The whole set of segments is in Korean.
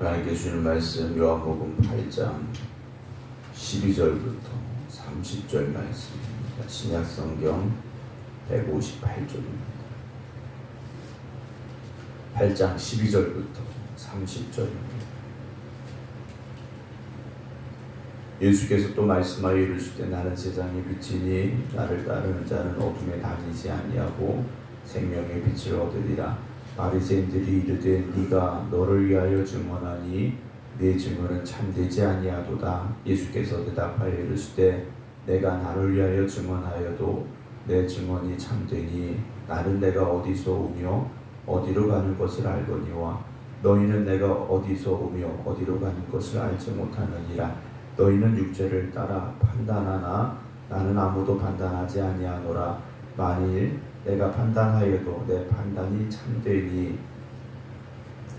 하나님께 주시는 말씀 요한복음 8장 12절부터 30절 말씀입니다. 신약성경 158쪽입니다. 8장 12절부터 30절입니다. 예수께서 또 말씀하여 이르시되 나는 세상의 빛이니 나를 따르는 자는 어둠에 다니지 아니하고 생명의 빛을 얻으리라. 바리새인들이 이르되 네가 너를 위하여 증언하니 네 증언은 참되지 아니하도다. 예수께서 대답하여 이르시되 내가 나를 위하여 증언하여도 내 증언이 참되니 나는 내가 어디서 오며 어디로 가는 것을 알거니와 너희는 내가 어디서 오며 어디로 가는 것을 알지 못하느니라. 너희는 육체를 따라 판단하나 나는 아무도 판단하지 아니하노라. 만일 내가 판단하여도 내 판단이 참되니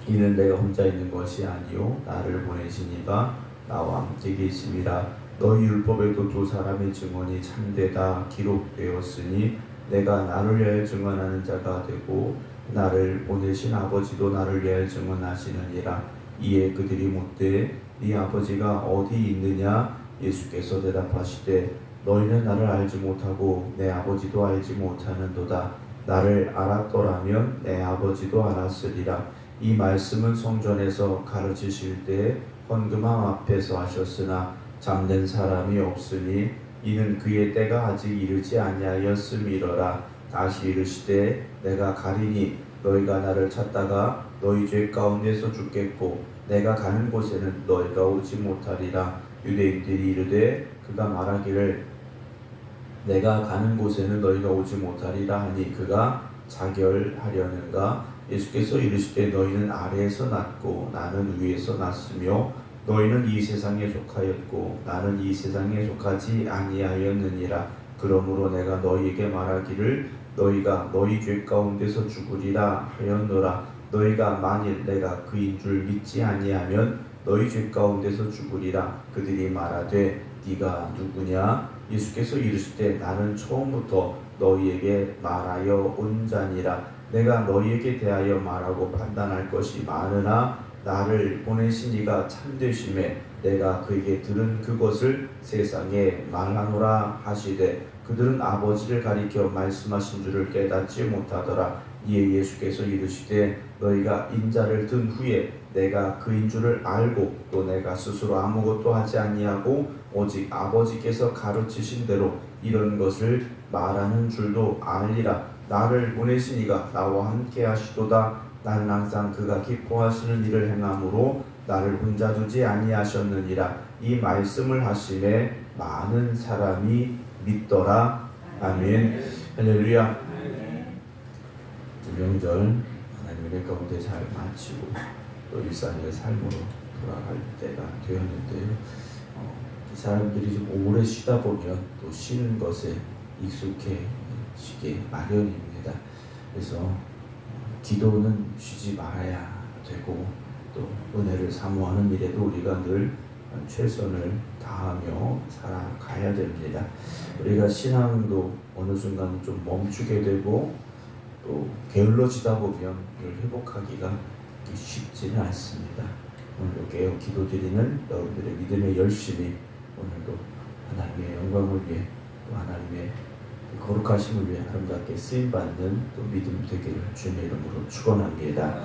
이는 내가 혼자 있는 것이 아니요 나를 보내신 이가 나와 함께 계심이라. 너희 율법에도 두 사람의 증언이 참되다 기록되었으니 내가 나를 위하여 증언하는 자가 되고 나를 보내신 아버지도 나를 위하여 증언하시느니라. 이에 그들이 묻되 네 아버지가 어디 있느냐? 예수께서 대답하시되 너희는 나를 알지 못하고 내 아버지도 알지 못하는도다. 나를 알았더라면 내 아버지도 알았으리라. 이 말씀은 성전에서 가르치실 때 헌금함 앞에서 하셨으나 잠든 사람이 없으니 이는 그의 때가 아직 이르지 아니하였음이러라. 다시 이르시되 내가 가리니 너희가 나를 찾다가 너희 죄 가운데서 죽겠고 내가 가는 곳에는 너희가 오지 못하리라. 유대인들이 이르되 그가 말하기를 내가 가는 곳에는 너희가 오지 못하리라 하니 그가 자결하려는가? 예수께서 이르시되 너희는 아래에서 났고 나는 위에서 났으며 너희는 이 세상에 속하였고 나는 이 세상에 속하지 아니하였느니라. 그러므로 내가 너희에게 말하기를 너희가 너희 죄 가운데서 죽으리라 하였노라. 너희가 만일 내가 그인 줄 믿지 아니하면 너희 죄 가운데서 죽으리라. 그들이 말하되 네가 누구냐? 예수께서 이르시되 나는 처음부터 너희에게 말하여 온 자니라. 내가 너희에게 대하여 말하고 판단할 것이 많으나 나를 보내신 이가 참되심에 내가 그에게 들은 그것을 세상에 말하노라 하시되 그들은 아버지를 가리켜 말씀하신 줄을 깨닫지 못하더라. 이에 예수께서 이르시되 너희가 인자를 든 후에 내가 그인 줄을 알고 또 내가 스스로 아무것도 하지 아니하고 오직 아버지께서 가르치신 대로 이런 것을 말하는 줄도 알리라. 나를 보내신 이가 나와 함께 하시도다. 나는 항상 그가 기뻐하시는 일을 행함으로 나를 혼자 두지 아니하셨느니라. 이 말씀을 하심에 많은 사람이 믿더라. 아멘. 할렐루야. 명절 하나님 은혜 가운데 잘 마치고 또 일상의 삶으로 돌아갈 때가 되었는데요. 이 사람들이 좀 오래 쉬다 보면 또 쉬는 것에 익숙해지게 마련입니다. 그래서 기도는 쉬지 말아야 되고 또 은혜를 사모하는 일에도 우리가 늘 최선을 다하며 살아가야 됩니다. 우리가 신앙도 어느 순간 좀 멈추게 되고 또 게을러지다 보면 이걸 회복하기가 쉽지는 않습니다. 오늘도 깨어 기도드리는 여러분들의 믿음의 열심이 오늘도 하나님의 영광을 위해 또 하나님의 거룩하심을 위해 아름답게 쓰임받는 또 믿음 되기를 주님의 이름으로 축원합니다.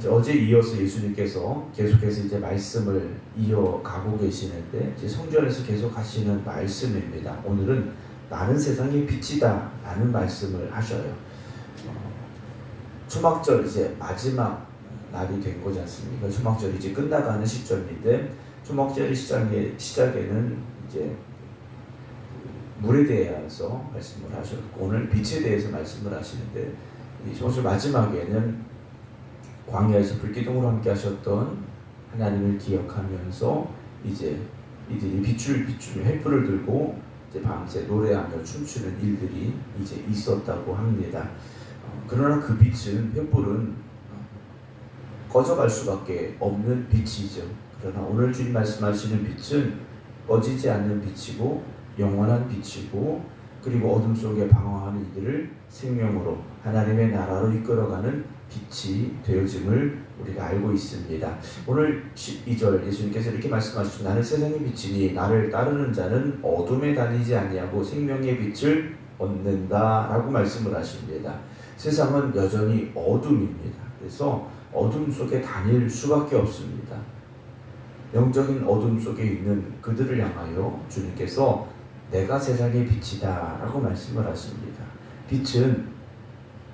어제 이어서 예수님께서 계속해서 이제 말씀을 이어가고 계시는데 이제 성전에서 계속 하시는 말씀입니다. 오늘은 나는 세상의 빛이다 라는 말씀을 하셔요. 초막절 이제 마지막 날이 된 거지 않습니까? 초막절이 이제 끝나가는 시점인데 초막절의 시작에는 이제 물에 대해서 말씀을 하셨고 오늘 빛에 대해서 말씀을 하시는데 이 초막절 마지막에는 광야에서 불기둥으로 함께 하셨던 하나님을 기억하면서 이제 이들이 비추며 횃불을 들고 이제 밤새 노래하며 춤추는 일들이 이제 있었다고 합니다. 그러나 그 빛은 횃불은 꺼져갈 수밖에 없는 빛이죠. 그러나 오늘 주님 말씀하시는 빛은 꺼지지 않는 빛이고 영원한 빛이고 그리고 어둠 속에 방황하는 이들을 생명으로 하나님의 나라로 이끌어가는 빛이 되어짐을 우리가 알고 있습니다. 오늘 12절 예수님께서 이렇게 말씀하시죠. 나는 세상의 빛이니 나를 따르는 자는 어둠에 다니지 아니하고 생명의 빛을 얻는다 라고 말씀을 하십니다. 세상은 여전히 어둠입니다. 그래서 어둠 속에 다닐 수밖에 없습니다. 영적인 어둠 속에 있는 그들을 향하여 주님께서 내가 세상의 빛이다 라고 말씀을 하십니다. 빛은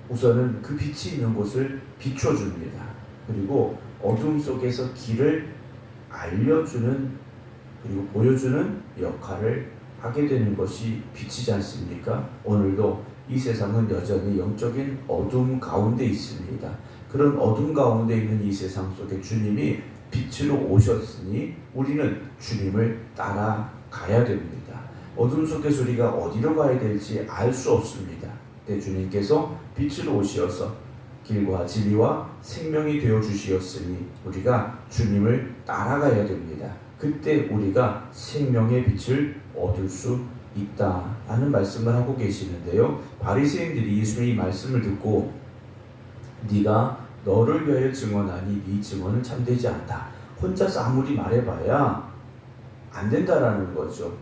우선은 그 빛이 있는 곳을 비춰줍니다. 그리고 어둠 속에서 길을 알려주는 그리고 보여주는 역할을 하게 되는 것이 빛이지 않습니까? 오늘도 이 세상은 여전히 영적인 어둠 가운데 있습니다. 그런 어둠 가운데 있는 이 세상 속에 주님이 빛으로 오셨으니 우리는 주님을 따라가야 됩니다. 어둠 속에서 우리가 어디로 가야 될지 알 수 없습니다. 그때 주님께서 빛으로 오시어서 길과 진리와 생명이 되어 주시었으니 우리가 주님을 따라가야 됩니다. 그때 우리가 생명의 빛을 얻을 수 있다라는 말씀을 하고 계시는데요. 바리새인들이 예수님의 이 말씀을 듣고 네가 너를 위하여 증언하니 네 증언은 참되지 않다. 혼자서 아무리 말해봐야 안 된다라는 거죠.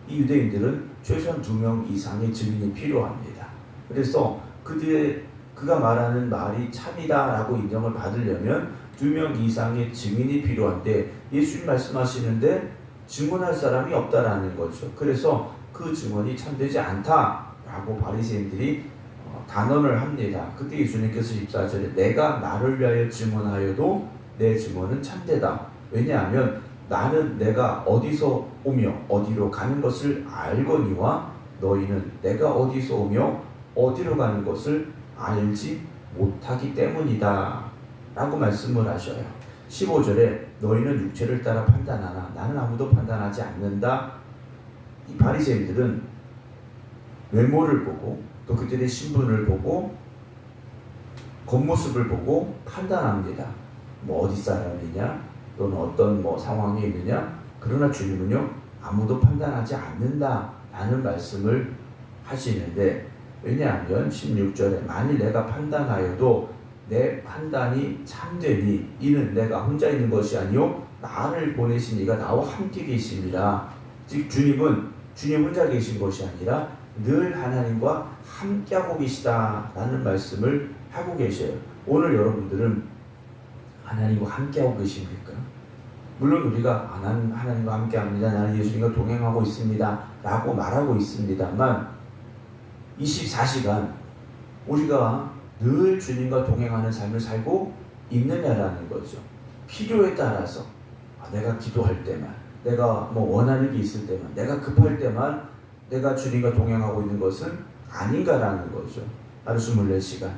이 유대인들은 최소한 2명 이상의 증인이 필요합니다. 그래서 그가 말하는 말이 참이다라고 인정을 받으려면 2명 이상의 증인이 필요한데 예수님 말씀하시는데 증언할 사람이 없다라는 거죠. 그래서 그 증언이 참되지 않다라고 바리새인들이 단언을 합니다. 그때 예수님께서 14절에 내가 나를 위하여 증언하여도 내 증언은 참되다. 왜냐하면 나는 내가 어디서 오며 어디로 가는 것을 알거니와 너희는 내가 어디서 오며 어디로 가는 것을 알지 못하기 때문이다 라고 말씀을 하셔요. 15절에 너희는 육체를 따라 판단하나 나는 아무도 판단하지 않는다. 이 바리새인들은 외모를 보고 또 그들의 신분을 보고 겉모습을 보고 판단합니다. 뭐 어디 사람이냐 또는 어떤 상황에 있느냐. 그러나 주님은요 아무도 판단하지 않는다 라는 말씀을 하시는데 왜냐하면 16절에 만일 내가 판단하여도 내 판단이 참되니 이는 내가 혼자 있는 것이 아니요 나를 보내신 이가 나와 함께 계심이라. 즉 주님은 주님 혼자 계신 것이 아니라 늘 하나님과 함께하고 계시다라는 말씀을 하고 계셔요. 오늘 여러분들은 하나님과 함께하고 계십니까? 물론 우리가 나는 하나님과 함께합니다. 나는 예수님과 동행하고 있습니다. 라고 말하고 있습니다만 24시간 우리가 늘 주님과 동행하는 삶을 살고 있느냐라는 거죠. 필요에 따라서 내가 기도할 때만 내가 원하는 게 있을 때만 내가 급할 때만 내가 주님과 동행하고 있는 것은 아닌가라는 거죠. 하루 24시간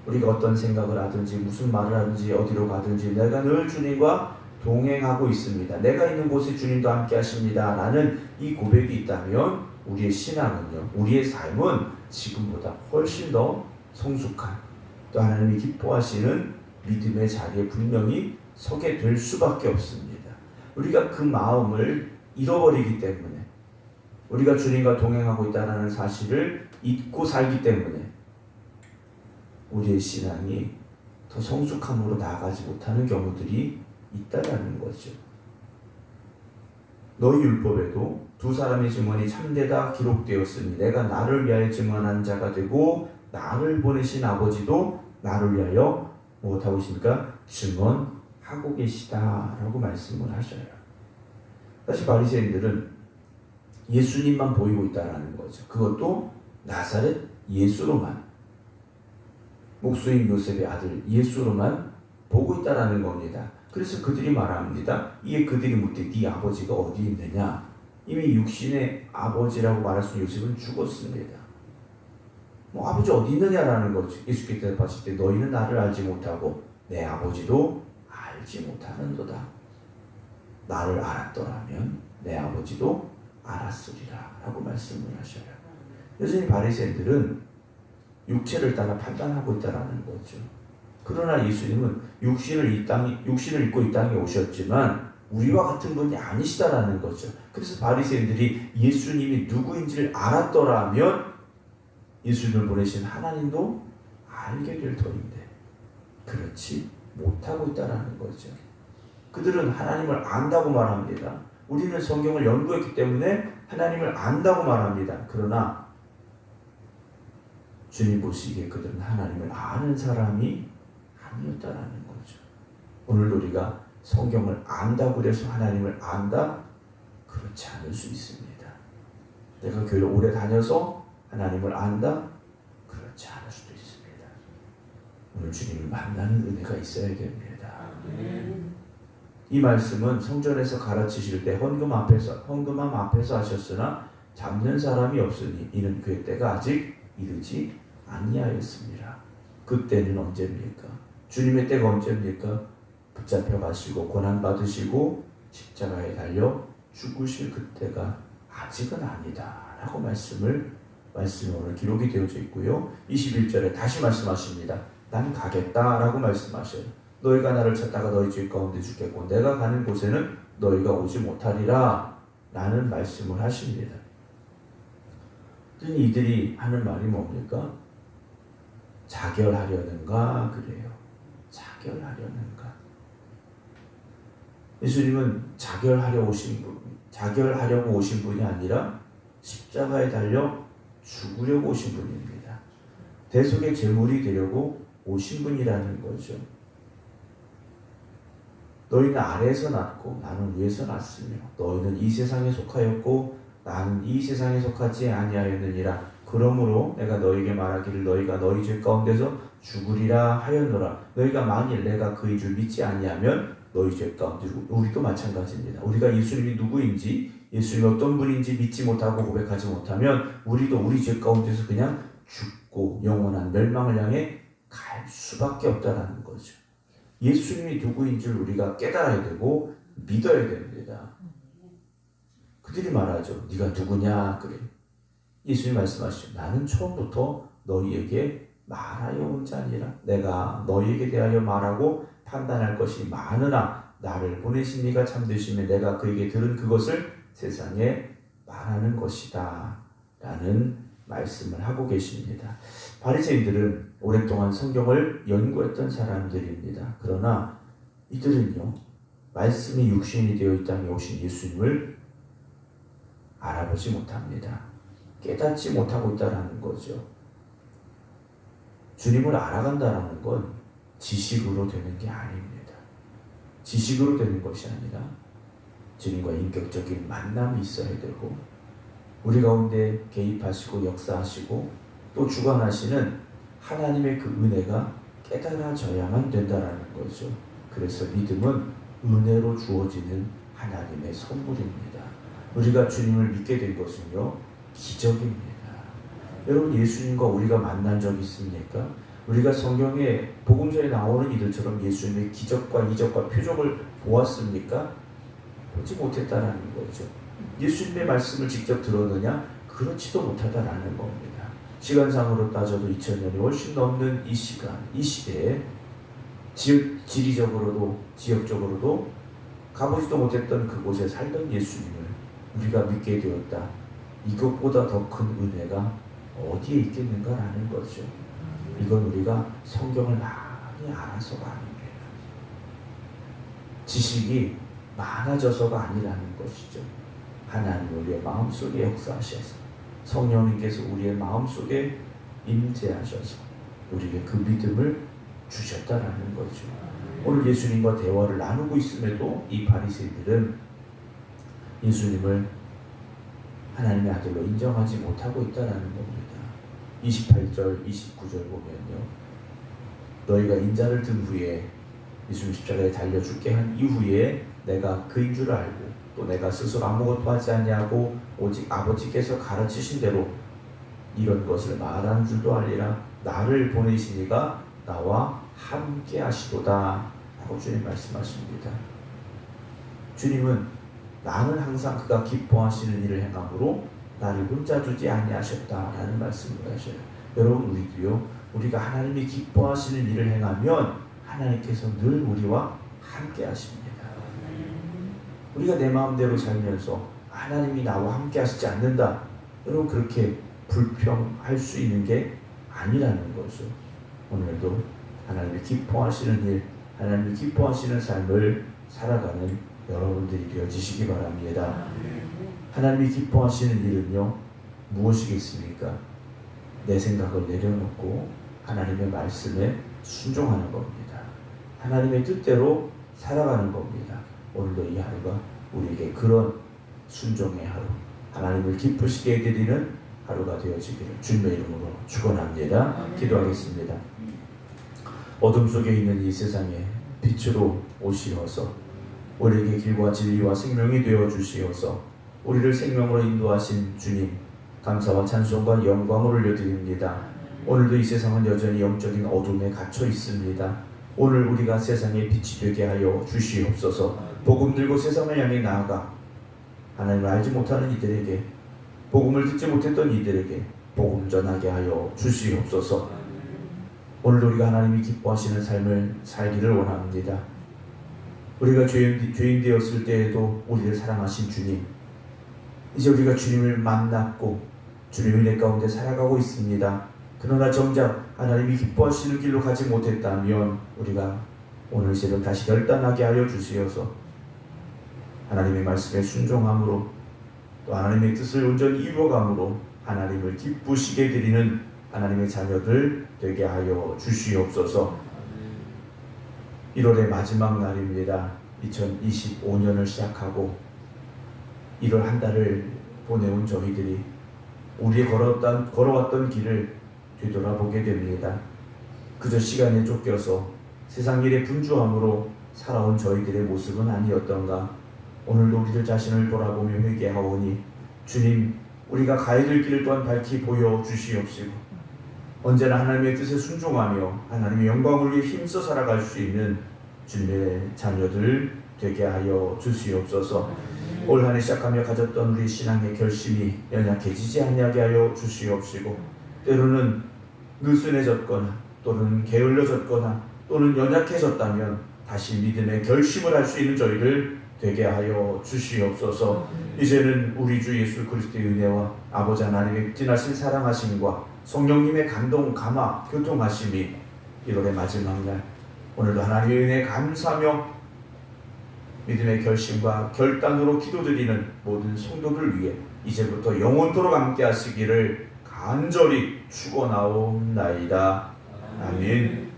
우리가 어떤 생각을 하든지 무슨 말을 하든지 어디로 가든지 내가 늘 주님과 동행하고 있습니다. 내가 있는 곳에 주님도 함께 하십니다. 라는 이 고백이 있다면 우리의 신앙은요, 우리의 삶은 지금보다 훨씬 더 성숙한 또 하나님이 기뻐하시는 믿음의 자리에 분명히 서게 될 수밖에 없습니다. 우리가 그 마음을 잃어버리기 때문에 우리가 주님과 동행하고 있다는 사실을 잊고 살기 때문에 우리의 신앙이 더 성숙함으로 나아가지 못하는 경우들이 있다라는 거죠. 너희 율법에도 두 사람의 증언이 참되다 기록되었으니 내가 나를 위하여 증언한 자가 되고 나를 보내신 아버지도 나를 위하여 무엇하고 계십니까? 증언하고 계시다라고 말씀을 하셔요. 사실 바리새인들은 예수님만 보이고 있다라는 거죠. 그것도 나사렛 예수로만, 목수인 요셉의 아들 예수로만 보고 있다라는 겁니다. 그래서 그들이 말합니다. 이에 그들이 묻되 네 아버지가 어디 있느냐? 이미 육신의 아버지라고 말할 수 있는 요셉은 죽었습니다. 아버지 어디 있느냐라는 거죠. 예수께서 대답하실 때 너희는 나를 알지 못하고 내 아버지도 알지 못하는도다. 나를 알았더라면 내 아버지도 알았으리라 라고 말씀을 하셔요. 여전히 바리새인들은 육체를 따라 판단하고 있다는 거죠. 그러나 예수님은 육신을 입고 이 땅에 오셨지만 우리와 같은 분이 아니시다라는 거죠. 그래서 바리새인들이 예수님이 누구인지를 알았더라면 예수님을 보내신 하나님도 알게 될 터인데 그렇지 못하고 있다는 거죠. 그들은 하나님을 안다고 말합니다. 우리는 성경을 연구했기 때문에 하나님을 안다고 말합니다. 그러나 주님 보시기에 그들은 하나님을 아는 사람이 아니었다라는 거죠. 오늘 우리가 성경을 안다고 그래서 하나님을 안다? 그렇지 않을 수 있습니다. 내가 교회를 오래 다녀서 하나님을 안다? 그렇지 않을 수도 있습니다. 오늘 주님을 만나는 은혜가 있어야 됩니다. 이 말씀은 성전에서 가르치실 때 헌금함 앞에서 하셨으나 잡는 사람이 없으니 이는 그의 때가 아직 이르지 아니하였습니다. 그때는 언제입니까? 주님의 때가 언제입니까? 붙잡혀 가시고 고난 받으시고 십자가에 달려 죽으실 그때가 아직은 아니다 라고 말씀이 오늘 기록이 되어져 있고요. 21절에 다시 말씀하십니다. 난 가겠다 라고 말씀하셔요. 너희가 나를 찾다가 너희 집 가운데 죽겠고 내가 가는 곳에는 너희가 오지 못하리라 라는 말씀을 하십니다. 이들이 하는 말이 뭡니까? 자결하려는가 그래요. 자결하려는가. 예수님은 자결하려고 오신 분이 아니라 십자가에 달려 죽으려고 오신 분입니다. 대속의 제물이 되려고 오신 분이라는 거죠. 너희는 아래에서 났고 나는 위에서 났으며 너희는 이 세상에 속하였고 나는 이 세상에 속하지 아니하였느니라. 그러므로 내가 너희에게 말하기를 너희가 너희 죄 가운데서 죽으리라 하였노라. 너희가 만일 내가 그의 줄 믿지 아니하면 너희 죄 가운데 우리도 마찬가지입니다. 우리가 예수님이 누구인지 예수님이 어떤 분인지 믿지 못하고 고백하지 못하면 우리도 우리 죄 가운데서 그냥 죽고 영원한 멸망을 향해 갈 수밖에 없다는 거죠. 예수님이 누구인지를 우리가 깨달아야 되고 믿어야 됩니다. 그들이 말하죠. 네가 누구냐 그래. 예수님 말씀하시죠. 나는 처음부터 너희에게 말하여 온 자니라. 내가 너희에게 대하여 말하고 판단할 것이 많으나 나를 보내신 이가 참되시면 내가 그에게 들은 그것을 세상에 말하는 것이다 라는 말씀을 하고 계십니다. 바리새인들은 오랫동안 성경을 연구했던 사람들입니다. 그러나 이들은요, 말씀이 육신이 되어 이 땅에 오신 예수님을 알아보지 못합니다. 깨닫지 못하고 있다는 거죠. 주님을 알아간다는 건 지식으로 되는 게 아닙니다. 지식으로 되는 것이 아니라 주님과 인격적인 만남이 있어야 되고 우리 가운데 개입하시고 역사하시고 또 주관하시는 하나님의 그 은혜가 깨달아져야만 된다는 거죠. 그래서 믿음은 은혜로 주어지는 하나님의 선물입니다. 우리가 주님을 믿게 된 것은요, 기적입니다. 여러분, 예수님과 우리가 만난 적 있습니까? 우리가 성경에 복음서에 나오는 이들처럼 예수님의 기적과 이적과 표적을 보았습니까? 보지 못했다라는 거죠. 예수님의 말씀을 직접 들었느냐? 그렇지도 못하다라는 겁니다. 시간상으로 따져도 2000년이 훨씬 넘는 이 시간, 이 시대에 지리적으로도 지역적으로도 가보지도 못했던 그곳에 살던 예수님을 우리가 믿게 되었다. 이것보다 더 큰 은혜가 어디에 있겠는가라는 거죠. 이건 우리가 성경을 많이 알아서가 아닙니다. 지식이 많아져서가 아니라는 것이죠. 하나님 우리의 마음속에 역사하셔서 성령님께서 우리의 마음속에 임재하셔서 우리에게 그 믿음을 주셨다라는 거죠. 오늘 예수님과 대화를 나누고 있음에도 이 바리새인들은 예수님을 하나님의 아들로 인정하지 못하고 있다라는 겁니다. 28절, 29절 보면요. 너희가 인자를 든 후에 예수님 십자가에 달려 죽게 한 이후에 내가 그인 줄 알고 또 내가 스스로 아무것도 하지 아니하고 오직 아버지께서 가르치신 대로 이런 것을 말하는 줄도 알리라. 나를 보내신 이가 나와 함께 하시도다 라고 주님 말씀하십니다. 주님은 나는 항상 그가 기뻐하시는 일을 행함으로 나를 혼자 두지 아니하셨다라는 말씀을 하셔요. 여러분, 우리도요, 우리가 하나님이 기뻐하시는 일을 행하면 하나님께서 늘 우리와 함께 하십니다. 우리가 내 마음대로 살면서 하나님이 나와 함께 하시지 않는다, 여러분, 그렇게 불평할 수 있는 게 아니라는 거죠. 오늘도 하나님이 기뻐하시는 일, 하나님이 기뻐하시는 삶을 살아가는 여러분들이 되어지시기 바랍니다. 하나님이 기뻐하시는 일은요, 무엇이겠습니까? 내 생각을 내려놓고 하나님의 말씀에 순종하는 겁니다. 하나님의 뜻대로 살아가는 겁니다. 오늘도 이 하루가 우리에게 그런 순종의 하루, 하나님을 기쁘시게 해드리는 하루가 되어지기를 주님의 이름으로 축원합니다. 기도하겠습니다. 어둠 속에 있는 이 세상에 빛으로 오시어서 우리에게 길과 진리와 생명이 되어 주시어서 우리를 생명으로 인도하신 주님, 감사와 찬송과 영광을 올려드립니다. 오늘도 이 세상은 여전히 영적인 어둠에 갇혀 있습니다. 오늘 우리가 세상의 빛이 되게 하여 주시옵소서. 복음 들고 세상을 향해 나아가 하나님을 알지 못하는 이들에게, 복음을 듣지 못했던 이들에게 복음 전하게 하여 주시옵소서. 오늘 우리가 하나님이 기뻐하시는 삶을 살기를 원합니다. 우리가 죄인 되었을 때에도 우리를 사랑하신 주님, 이제 우리가 주님을 만났고 주님의 은혜 가운데 살아가고 있습니다. 그러나 정작 하나님이 기뻐하시는 길로 가지 못했다면 우리가 오늘 새벽 다시 결단하게 하여 주시어서 하나님의 말씀에 순종함으로 또 하나님의 뜻을 온전히 이루어감으로 하나님을 기쁘시게 드리는 하나님의 자녀들 되게 하여 주시옵소서. 1월의 마지막 날입니다. 2025년을 시작하고 1월 한 달을 보내온 저희들이 우리의 걸어왔던 길을 뒤돌아보게 됩니다. 그저 시간에 쫓겨서 세상 일에 분주함으로 살아온 저희들의 모습은 아니었던가. 오늘도 우리들 자신을 돌아보며 회개하오니 주님, 우리가 가야 될 길을 또한 밝히 보여주시옵시고 언제나 하나님의 뜻에 순종하며 하나님의 영광을 위해 힘써 살아갈 수 있는 주님의 자녀들 되게 하여 주시옵소서. 올 한 해 시작하며 가졌던 우리 신앙의 결심이 연약해지지 아니하게 하여 주시옵시고 때로는 느슨해졌거나 또는 게을러졌거나 또는 연약해졌다면 다시 믿음의 결심을 할 수 있는 저희를 되게 하여 주시옵소서. 이제는 우리 주 예수 그리스도의 은혜와 아버지 하나님의 진하신 사랑하심과 성령님의 감동, 감화, 교통하심이 1월의 마지막 날 오늘도 하나님의 은혜에 감사하며 믿음의 결심과 결단으로 기도드리는 모든 성도들 위해 이제부터 영원토록 함께 하시기를 간절히 축원하옵나이다. 아멘.